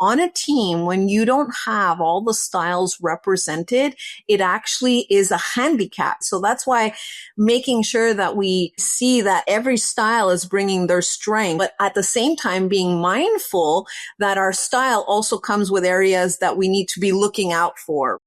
on a team, when you don't have all the styles represented, it actually is a handicap. So that's why making sure that we see that every style is bringing their strength, but at the same time being mindful that our style also comes with areas that we need to be looking out for.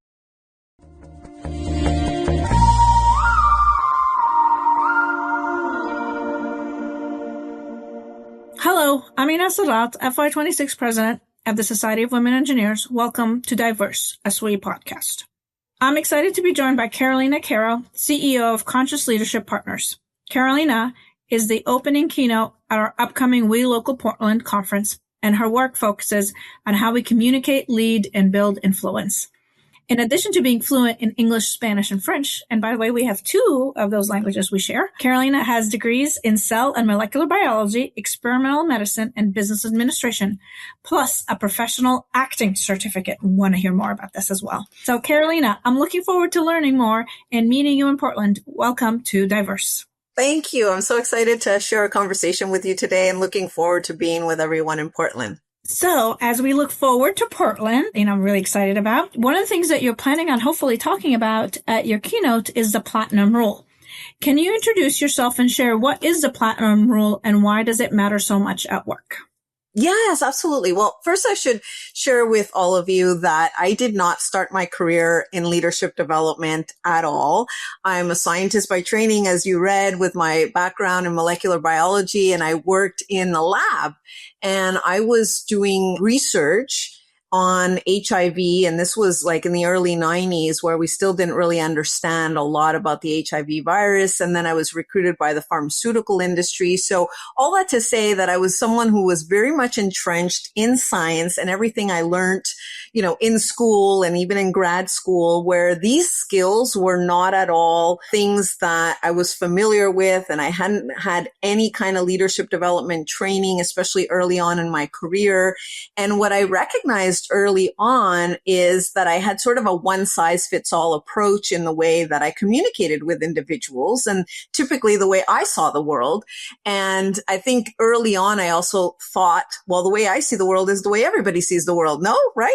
Hello, I'm Darrat, FY26 President of the Society of Women Engineers. Welcome to Diverse, a SWE podcast. I'm excited to be joined by Caro, CEO of Conscious Leadership Partners. Carolina is the opening keynote at our upcoming We Local Portland conference, and her work focuses on how we communicate, lead, and build influence. In addition to being fluent in English, Spanish, and French, and by the way, we have 2 of those languages we share, Carolina has degrees in cell and molecular biology, experimental medicine, and business administration, plus a professional acting certificate. We want to hear more about this as well. So Carolina, I'm looking forward to learning more and meeting you in Portland. Welcome to Diverse. Thank you. I'm so excited to share a conversation with you today and looking forward to being with everyone in Portland. So as we look forward to Portland, I'm really excited about, one of the things that you're planning on hopefully talking about at your keynote is the Platinum Rule. Can you introduce yourself and share what is the Platinum Rule and why does it matter so much at work? Yes, absolutely. Well, first I should share with all of you that I did not start my career in leadership development at all. I'm a scientist by training, as you read, with my background in molecular biology, and I worked in the lab and I was doing research on HIV. And this was like in the early 90s where we still didn't really understand a lot about the HIV virus. And then I was recruited by the pharmaceutical industry. So all that to say that I was someone who was very much entrenched in science and everything I learned, in school and even in grad school, where these skills were not at all things that I was familiar with. And I hadn't had any kind of leadership development training, especially early on in my career. And what I recognized early on is that I had sort of a one-size-fits-all approach in the way that I communicated with individuals and typically the way I saw the world. And I think early on, I also thought, well, the way I see the world is the way everybody sees the world. No, right?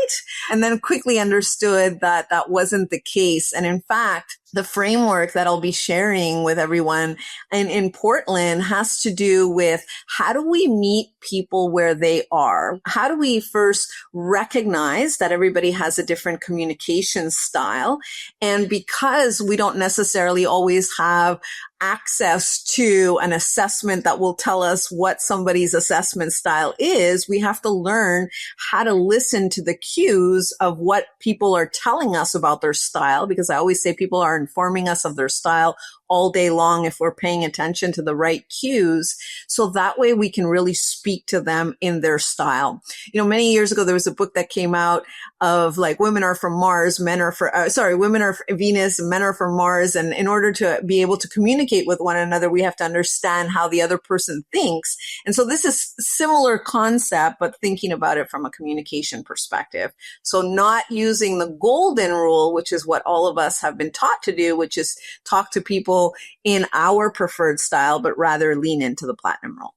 And then quickly understood that that wasn't the case. And in fact, the framework that I'll be sharing with everyone in Portland has to do with how do we meet people where they are? How do we first recognize that everybody has a different communication style? And because we don't necessarily always have access to an assessment that will tell us what somebody's assessment style is, we have to learn how to listen to the cues of what people are telling us about their style, because I always say people are informing us of their style all day long if we're paying attention to the right cues. So that way we can really speak to them in their style. Many years ago, there was a book that came out of like women are from Mars, women are for Venus, and men are from Mars. And in order to be able to communicate with one another, we have to understand how the other person thinks. And so this is similar concept, but thinking about it from a communication perspective. So not using the golden rule, which is what all of us have been taught to do, which is talk to people in our preferred style, but rather lean into the Platinum Rule.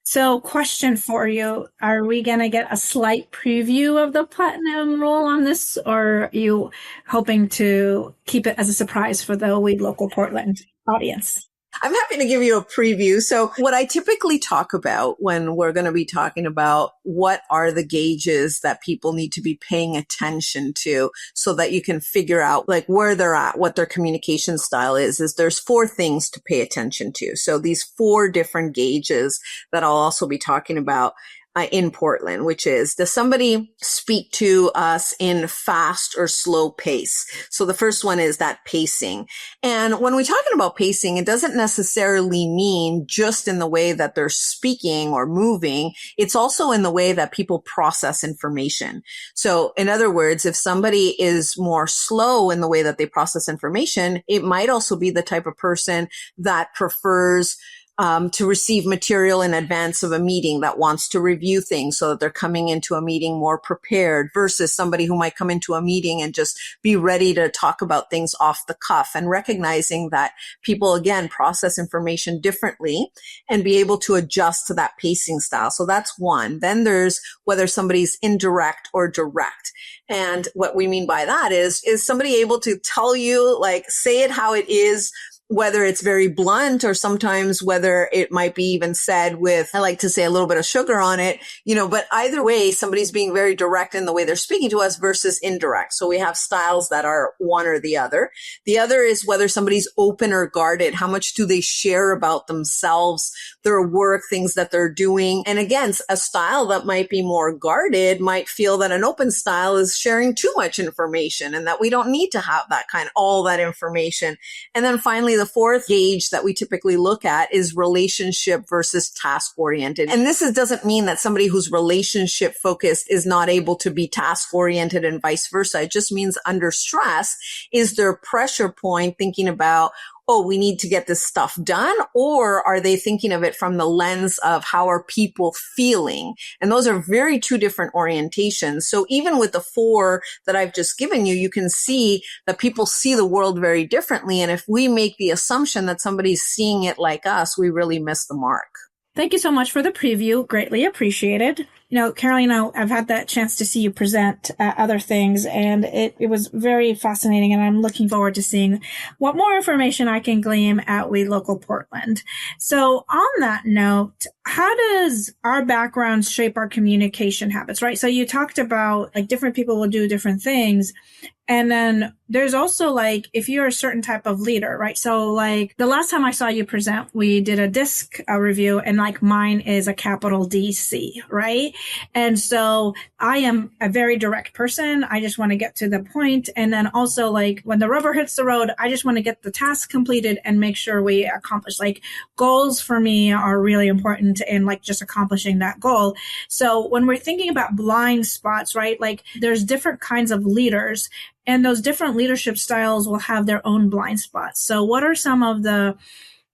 So question for you, are we going to get a slight preview of the Platinum Rule on this, or are you hoping to keep it as a surprise for the We Local Portland audience? I'm happy to give you a preview. So what I typically talk about when we're going to be talking about what are the gauges that people need to be paying attention to so that you can figure out like where they're at, what their communication style is there's 4 things to pay attention to. So these 4 different gauges that I'll also be talking about in Portland, which is, does somebody speak to us in fast or slow pace? So the first one is that pacing. And when we're talking about pacing, it doesn't necessarily mean just in the way that they're speaking or moving. It's also in the way that people process information. So in other words, if somebody is more slow in the way that they process information, it might also be the type of person that prefers to receive material in advance of a meeting, that wants to review things so that they're coming into a meeting more prepared, versus somebody who might come into a meeting and just be ready to talk about things off the cuff, and recognizing that people, again, process information differently and be able to adjust to that pacing style. So that's one. Then there's whether somebody's indirect or direct. And what we mean by that is somebody able to tell you, like, say it how it is, whether it's very blunt or sometimes whether it might be even said with, I like to say, a little bit of sugar on it, but either way, somebody's being very direct in the way they're speaking to us versus indirect. So we have styles that are one or the other. The other is whether somebody's open or guarded. How much do they share about themselves, their work, things that they're doing? And again, a style that might be more guarded might feel that an open style is sharing too much information and that we don't need to have all that information. And then finally, the fourth gauge that we typically look at is relationship versus task oriented. And this doesn't mean that somebody who's relationship focused is not able to be task oriented and vice versa. It just means under stress is their pressure point thinking about, oh, we need to get this stuff done? Or are they thinking of it from the lens of how are people feeling? And those are very two different orientations. So even with the four that I've just given you, you can see that people see the world very differently. And if we make the assumption that somebody's seeing it like us, we really miss the mark. Thank you so much for the preview. Greatly appreciated. Carolina, I've had that chance to see you present other things, and it was very fascinating, and I'm looking forward to seeing what more information I can glean at We Local Portland. So on that note, how does our backgrounds shape our communication habits, right? So you talked about different people will do different things. And then there's also if you're a certain type of leader, right? So the last time I saw you present, we did a disc review, and mine is a capital DC, right? And so I am a very direct person. I just want to get to the point. And then also when the rubber hits the road, I just want to get the task completed and make sure we accomplish. Goals for me are really important in just accomplishing that goal. So when we're thinking about blind spots, right? There's different kinds of leaders, and those different leadership styles will have their own blind spots. So what are some of the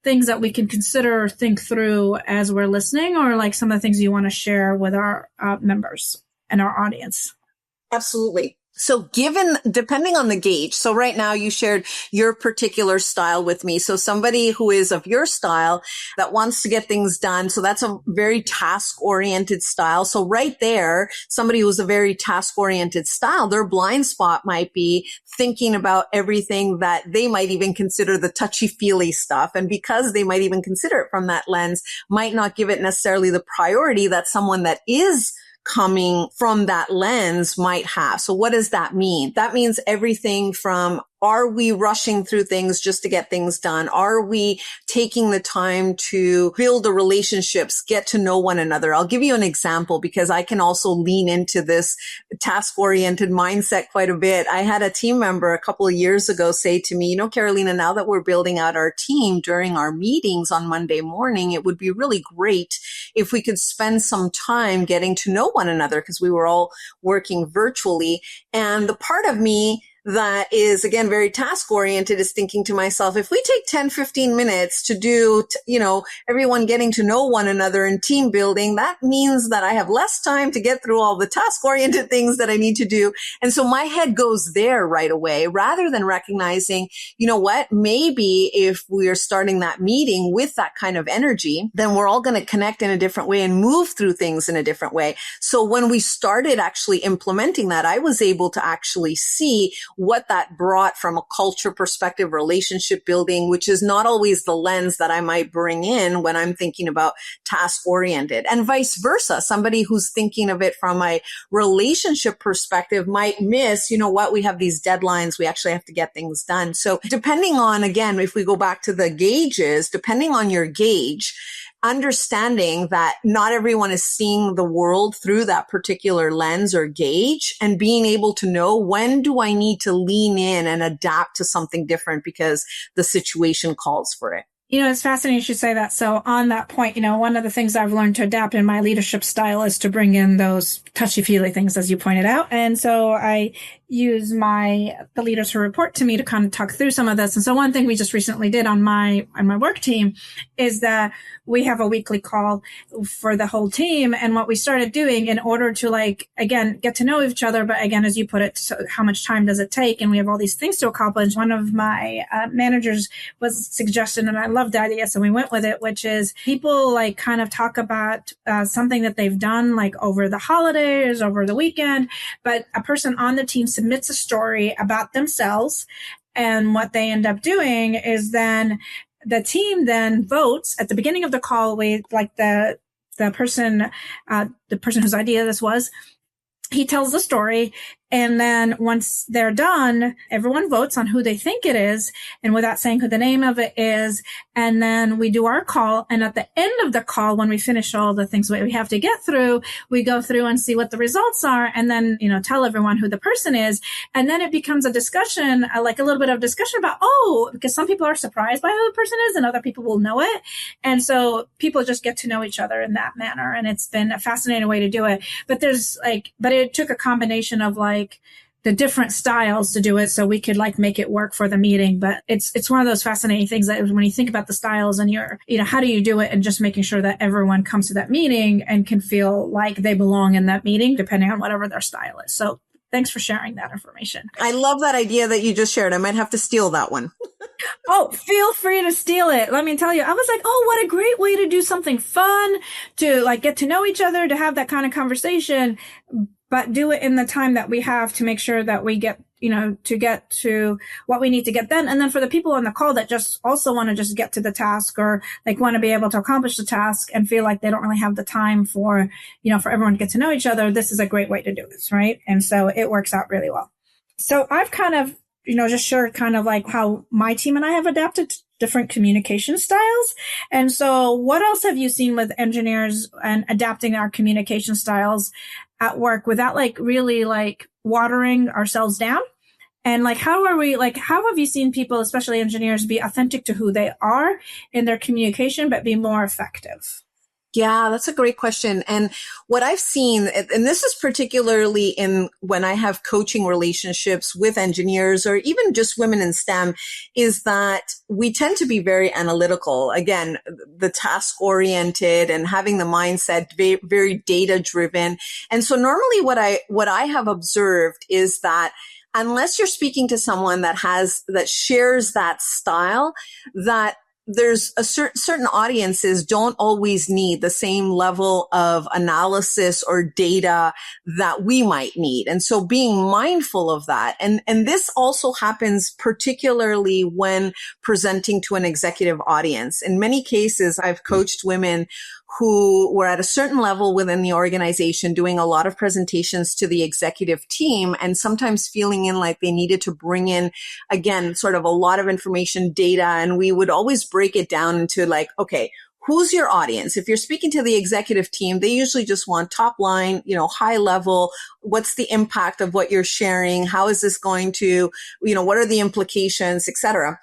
things that we can consider or think through as we're listening, or some of the things you want to share with our members and our audience? Absolutely. So depending on the gauge, so right now you shared your particular style with me. So somebody who is of your style that wants to get things done. So that's a very task oriented style. So right there, somebody who's a very task oriented style, their blind spot might be thinking about everything that they might even consider the touchy feely stuff. And because they might even consider it from that lens, might not give it necessarily the priority that someone that is coming from that lens might have. So what does that mean? That means everything from, are we rushing through things just to get things done? Are we taking the time to build the relationships, get to know one another? I'll give you an example because I can also lean into this task-oriented mindset quite a bit. I had a team member a couple of years ago say to me, Carolina, now that we're building out our team during our meetings on Monday morning, it would be really great if we could spend some time getting to know one another because we were all working virtually. And the part of me that is, again, very task oriented is thinking to myself, if we take 10, 15 minutes to do, everyone getting to know one another and team building, that means that I have less time to get through all the task oriented things that I need to do. And so my head goes there right away rather than recognizing, maybe if we are starting that meeting with that kind of energy, then we're all going to connect in a different way and move through things in a different way. So when we started actually implementing that, I was able to actually see what that brought from a culture perspective, relationship building, which is not always the lens that I might bring in when I'm thinking about task oriented, and vice versa. Somebody who's thinking of it from a relationship perspective might miss, we have these deadlines. We actually have to get things done. So depending on, again, if we go back to the gauges, depending on your gauge, understanding that not everyone is seeing the world through that particular lens or gauge, and being able to know, when do I need to lean in and adapt to something different because the situation calls for it. It's fascinating you should say that. So on that point, one of the things I've learned to adapt in my leadership style is to bring in those touchy-feely things, as you pointed out. And so I use the leaders who report to me to kind of talk through some of this. And so one thing we just recently did on my work team is that we have a weekly call for the whole team. And what we started doing in order to again, get to know each other, but again, as you put it, so how much time does it take? And we have all these things to accomplish. One of my managers was suggested, and I loved the idea, so we went with it, which is people kind of talk about something that they've done over the holidays, over the weekend, but a person on the team submits a story about themselves. And what they end up doing is then the team then votes at the beginning of the call with the person whose idea this was. He tells the story, and then once they're done, everyone votes on who they think it is, and without saying who the name of it is. And then we do our call. And at the end of the call, when we finish all the things we have to get through, we go through and see what the results are, and then, tell everyone who the person is. And then it becomes a discussion, a little bit of discussion about, because some people are surprised by who the person is and other people will know it. And so people just get to know each other in that manner. And it's been a fascinating way to do it. But but it took a combination of the different styles to do it so we could make it work for the meeting. But it's one of those fascinating things that when you think about the styles and how do you do it, and just making sure that everyone comes to that meeting and can feel like they belong in that meeting, depending on whatever their style is. So thanks for sharing that information. I love that idea that you just shared. I might have to steal that one. Oh, feel free to steal it. Let me tell you, I was like, what a great way to do something fun, to get to know each other, to have that kind of conversation, but do it in the time that we have to make sure that we get, to get to what we need to get done. And then for the people on the call that just also want to just get to the task, or want to be able to accomplish the task and feel like they don't really have the time for everyone to get to know each other, this is a great way to do this, right? And so it works out really well. So I've kind of, just shared kind of how my team and I have adapted to different communication styles. And so what else have you seen with engineers and adapting our communication styles at work without really watering ourselves down? And how have you seen people, especially engineers, be authentic to who they are in their communication, but be more effective? Yeah, that's a great question. And what I've seen, and this is particularly when I have coaching relationships with engineers or even just women in STEM, is that we tend to be very analytical. Again, the task oriented and having the mindset very data driven. And so normally what I have observed is that unless you're speaking to someone that shares that style, that there's a certain audiences don't always need the same level of analysis or data that we might need. And so being mindful of that. And this also happens particularly when presenting to an executive audience. In many cases, I've coached women who were at a certain level within the organization doing a lot of presentations to the executive team and sometimes feeling like they needed to bring in, again, sort of a lot of information, data. And we would always break it down into okay, who's your audience? If you're speaking to the executive team, they usually just want top line, high level. What's the impact of what you're sharing? How is this going to, what are the implications, et cetera?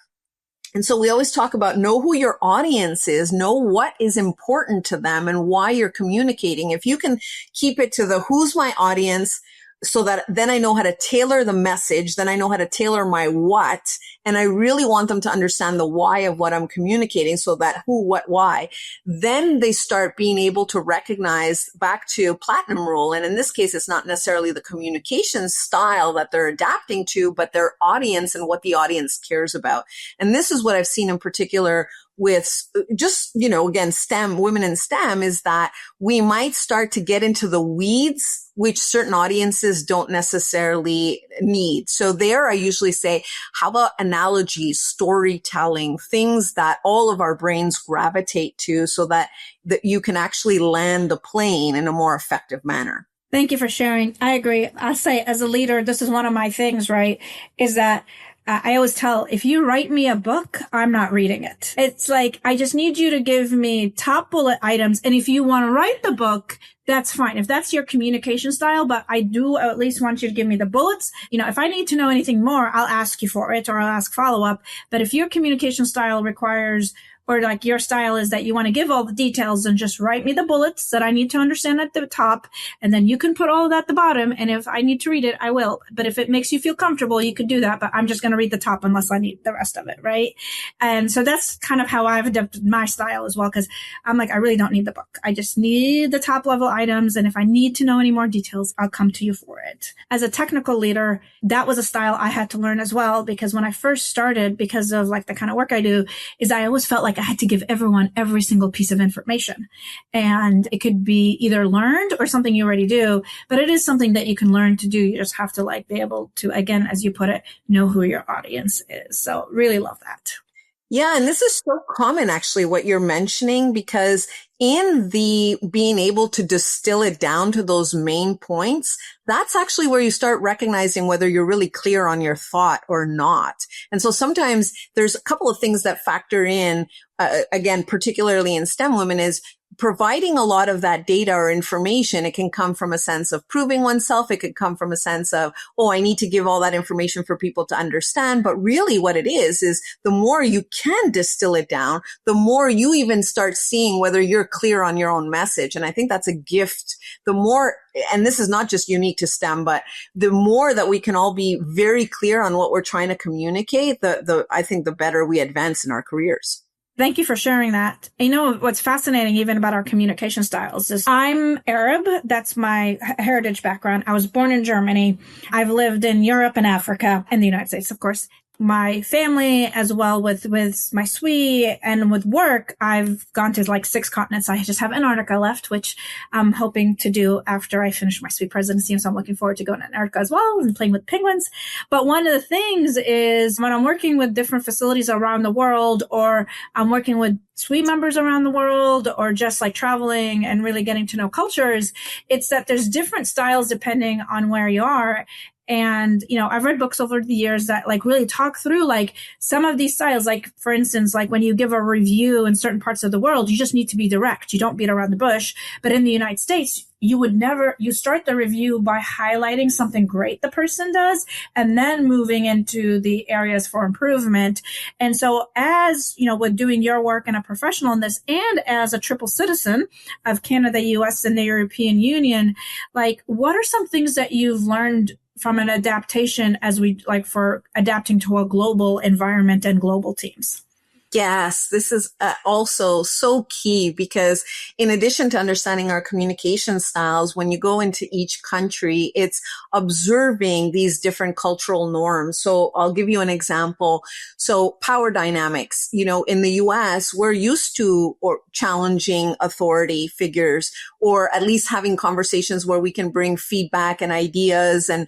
And so we always talk about know who your audience is, know what is important to them and why you're communicating. If you can keep it to the who's my audience, so that then I know how to tailor the message, then I know how to tailor my what, and I really want them to understand the why of what I'm communicating, so that who, what, why. Then they start being able to recognize back to platinum rule. And in this case, it's not necessarily the communication style that they're adapting to, but their audience and what the audience cares about. And this is what I've seen in particular with just, again, STEM, women in STEM, is that we might start to get into the weeds, which certain audiences don't necessarily need. So there I usually say, how about analogies, storytelling, things that all of our brains gravitate to, so that you can actually land the plane in a more effective manner. Thank you for sharing. I agree. I say as a leader, this is one of my things, right? Is that I always tell, if you write me a book, I'm not reading it. It's I just need you to give me top bullet items. And if you want to write the book, that's fine. If that's your communication style, but I do at least want you to give me the bullets. If I need to know anything more, I'll ask you for it or I'll ask follow up. But if your communication style requires or like your style is that you want to give all the details and just write me the bullets that I need to understand at the top. And then you can put all of that at the bottom. And if I need to read it, I will. But if it makes you feel comfortable, you can do that. But I'm just going to read the top unless I need the rest of it. Right. And so that's kind of how I've adapted my style as well. Cause I'm like, I really don't need the book. I just need the top level items. And if I need to know any more details, I'll come to you for it. As a technical leader, that was a style I had to learn as well, because when I first started, because of like the kind of work I do, is I always felt like I had to give everyone every single piece of information. And it could be either learned or something you already do, but it is something that you can learn to do. You just have to like be able to, again, as you put it, know who your audience is. So really love that. Yeah. And this is so common, actually, what you're mentioning, because in the being able to distill it down to those main points, that's actually where you start recognizing whether you're really clear on your thought or not. And so sometimes there's a couple of things that factor in, again, particularly in STEM women, is providing a lot of that data or information. It can come from a sense of proving oneself. It could come from a sense of, oh, I need to give all that information for people to understand. But really what it is the more you can distill it down, the more you even start seeing whether you're clear on your own message. And I think that's a gift. The more, and this is not just unique to STEM, but the more that we can all be very clear on what we're trying to communicate, I think the better we advance in our careers. Thank you for sharing that. You know, what's fascinating even about our communication styles is I'm Arab. That's my heritage background. I was born in Germany. I've lived in Europe and Africa and the United States, of course. My family, as well with my SWE and with work, I've gone to like 6 continents. I just have Antarctica left, which I'm hoping to do after I finish my SWE presidency. So I'm looking forward to going to Antarctica as well and playing with penguins. But one of the things is when I'm working with different facilities around the world, or I'm working with SWE members around the world, or just like traveling and really getting to know cultures, it's that there's different styles depending on where you are. And, you know, I've read books over the years that like really talk through like some of these styles. Like, for instance, like when you give a review in certain parts of the world, you just need to be direct. You don't beat around the bush. But in the United States, you start the review by highlighting something great the person does and then moving into the areas for improvement. And so as, you know, with doing your work and a professional in this and as a triple citizen of Canada, US, and the European Union, like what are some things that you've learned from an adaptation as we like for adapting to a global environment and global teams? Yes, this is also so key, because in addition to understanding our communication styles, when you go into each country, it's observing these different cultural norms. So I'll give you an example. So power dynamics, you know, in the US, we're used to or challenging authority figures, or at least having conversations where we can bring feedback and ideas. And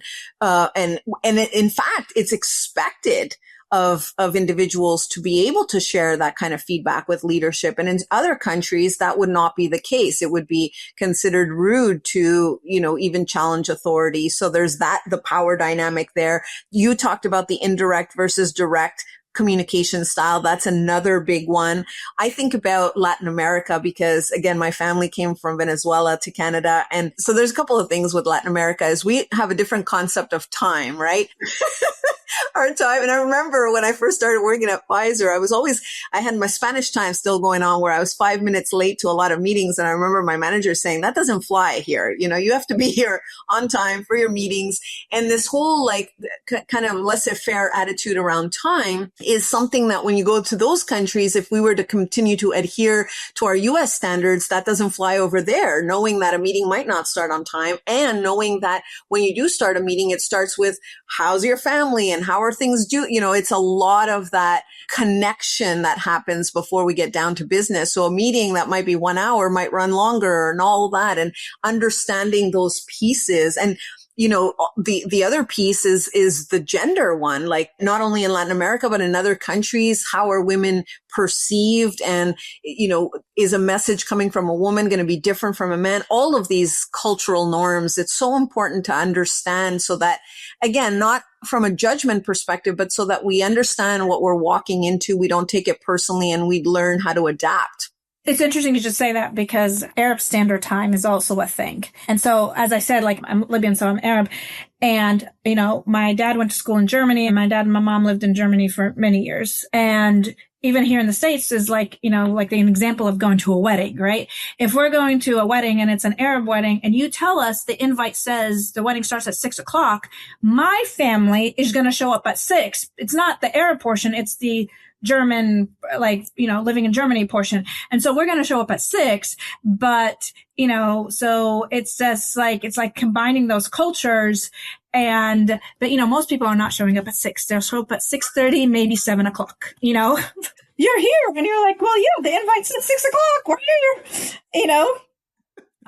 in fact, it's expected of individuals to be able to share that kind of feedback with leadership. And in other countries, that would not be the case. It would be considered rude to, you know, even challenge authority. So there's the power dynamic there. You talked about the indirect versus direct communication style. That's another big one. I think about Latin America because, again, my family came from Venezuela to Canada. And so there's a couple of things with Latin America is we have a different concept of time, right? Our time. And I remember when I first started working at Pfizer, I had my Spanish time still going on where I was 5 minutes late to a lot of meetings. And I remember my manager saying, that doesn't fly here. You know, you have to be here on time for your meetings. And this whole like kind of laissez-faire attitude around time is something that when you go to those countries, if we were to continue to adhere to our US standards, that doesn't fly over there, knowing that a meeting might not start on time and knowing that when you do start a meeting, it starts with how's your family and how are things do, you know, it's a lot of that connection that happens before we get down to business. So a meeting that might be 1 hour might run longer and all that, and understanding those pieces. And you know, the other piece is the gender one, like not only in Latin America, but in other countries, how are women perceived? And, you know, is a message coming from a woman going to be different from a man? All of these cultural norms, it's so important to understand so that, again, not from a judgment perspective, but so that we understand what we're walking into. We don't take it personally and we learn how to adapt. It's interesting you should say that because Arab Standard Time is also a thing. And so, as I said, like I'm Libyan, so I'm Arab. And, you know, my dad went to school in Germany and my dad and my mom lived in Germany for many years. And even here in the States is like, like an example of going to a wedding, right? If we're going to a wedding and it's an Arab wedding and you tell us the invite says the wedding starts at 6:00, my family is going to show up at 6. It's not the Arab portion. It's the German, living in Germany portion. And so we're going to show up at 6, but, so it's just like, it's like combining those cultures. But most people are not showing up at 6. They'll show up at 6:30, maybe 7:00, You're here. And you're like, well, the invite said 6:00. We're here,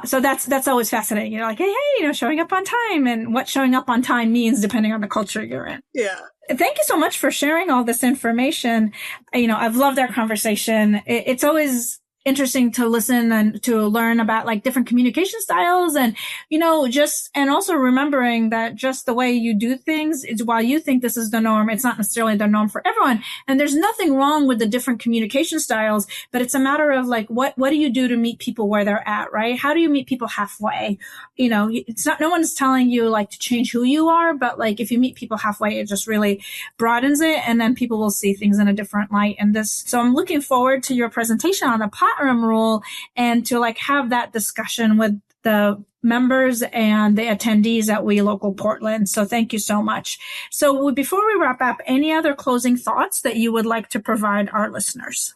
So that's always fascinating. You're like, hey, showing up on time, and what showing up on time means depending on the culture you're in. Yeah. Thank you so much for sharing all this information. I've loved our conversation. It's always interesting to listen and to learn about like different communication styles and, and also remembering that just the way you do things is while you think this is the norm, it's not necessarily the norm for everyone. And there's nothing wrong with the different communication styles, but it's a matter of like, what do you do to meet people where they're at, right? How do you meet people halfway? It's not, no one's telling you like to change who you are, but like if you meet people halfway, it just really broadens it. And then people will see things in a different light. So I'm looking forward to your presentation on the Platinum Rule and to like have that discussion with the members and the attendees at We Local Portland. So thank you so much. So before we wrap up, any other closing thoughts that you would like to provide our listeners?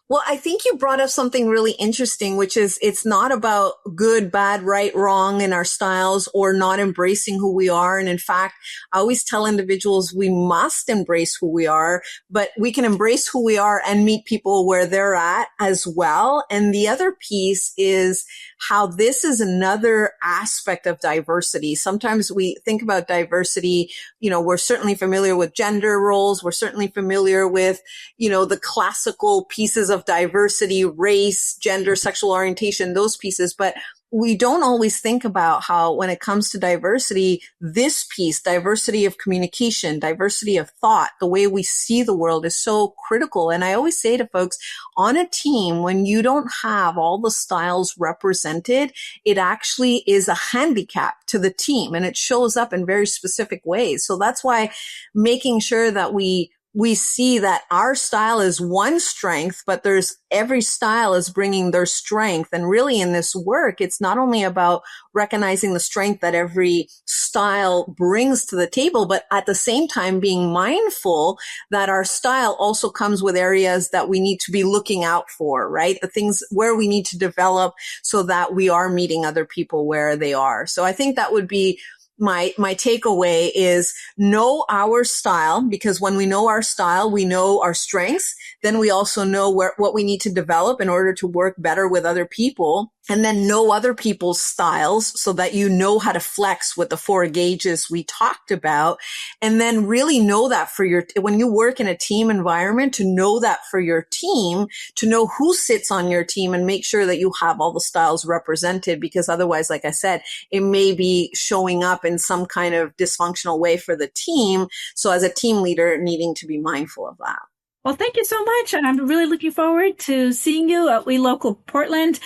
Well, I think you brought up something really interesting, which is it's not about good, bad, right, wrong in our styles or not embracing who we are. And in fact, I always tell individuals we must embrace who we are, but we can embrace who we are and meet people where they're at as well. And the other piece is how this is another aspect of diversity. Sometimes we think about diversity, we're certainly familiar with gender roles. We're certainly familiar with, the classical pieces of diversity, race, gender, sexual orientation, those pieces. But we don't always think about how when it comes to diversity, this piece, diversity of communication, diversity of thought, the way we see the world is so critical. And I always say to folks, on a team, when you don't have all the styles represented, it actually is a handicap to the team and it shows up in very specific ways. So that's why making sure that we see that our style is one strength, but every style is bringing their strength. And really in this work, it's not only about recognizing the strength that every style brings to the table, but at the same time being mindful that our style also comes with areas that we need to be looking out for, right? The things where we need to develop so that we are meeting other people where they are. So I think that would be my takeaway is know our style, because when we know our style, we know our strengths. Then we also know what we need to develop in order to work better with other people, and then know other people's styles so that you know how to flex with the 4 gauges we talked about. And then really know that when you work in a team environment, to know that for your team, to know who sits on your team and make sure that you have all the styles represented, because otherwise, like I said, it may be showing up in some kind of dysfunctional way for the team. So as a team leader, needing to be mindful of that. Well, thank you so much. And I'm really looking forward to seeing you at We Local Portland.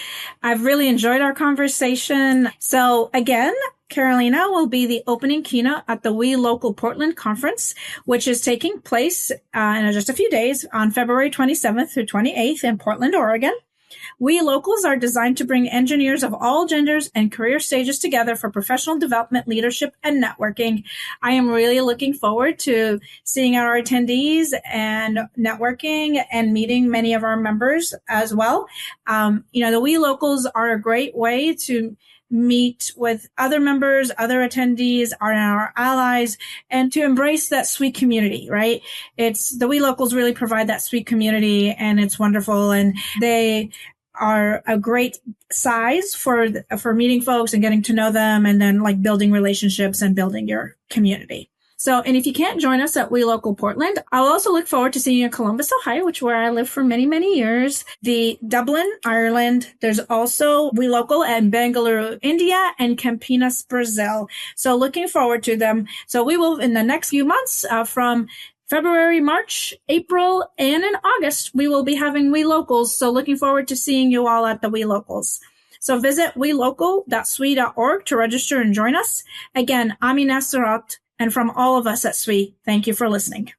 I've really enjoyed our conversation. So again, Carolina will be the opening keynote at the We Local Portland conference, which is taking place in just a few days on February 27th through 28th in Portland, Oregon. We Locals are designed to bring engineers of all genders and career stages together for professional development, leadership, and networking. I am really looking forward to seeing our attendees and networking and meeting many of our members as well. The We Locals are a great way to meet with other members, other attendees, our allies, and to embrace that sweet community, right? The We Locals really provide that sweet community, and it's wonderful. And they are a great size for meeting folks and getting to know them, and then like building relationships and building your community. So, and if you can't join us at We Local Portland, I'll also look forward to seeing you in Columbus, Ohio, where I lived for many, many years. The Dublin, Ireland. There's also We Local at Bangalore, India, and Campinas, Brazil. So looking forward to them. So we will, in the next few months, from February, March, April, and in August, we will be having We Locals. So looking forward to seeing you all at the We Locals. So visit welocal.swe.org to register and join us. Again, I'm Ines Darrat, and from all of us at SWE, thank you for listening.